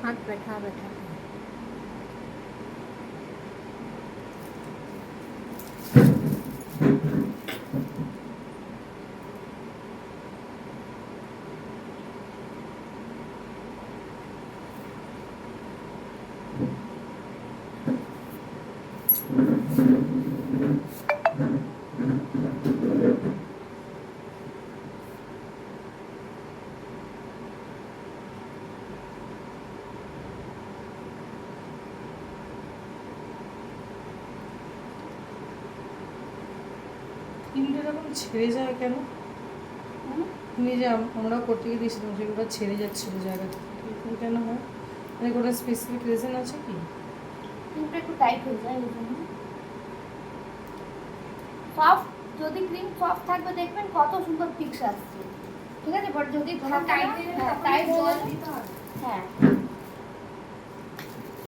হাত ব্যথা ব্যথা। ক্রিমটা এরকম ছেড়ে যায় কেন? তুমি যে আমরা করতে গিয়ে দিয়েছিলাম সেগুলো ছেড়ে যাচ্ছিল জায়গা থেকে, এরকম কেন হয়? মানে কোনো স্পেসিফিক রিজন আছে কি? ক্রিমটা একটু টাইট হয়ে যায় এই জন্য। সফট, যদি ক্রিম সফট থাকবে দেখবেন কত সুন্দর পিক্স আসছে, ঠিক আছে? বাট যদি টাইট, টাইট জল দিতে হবে। হ্যাঁ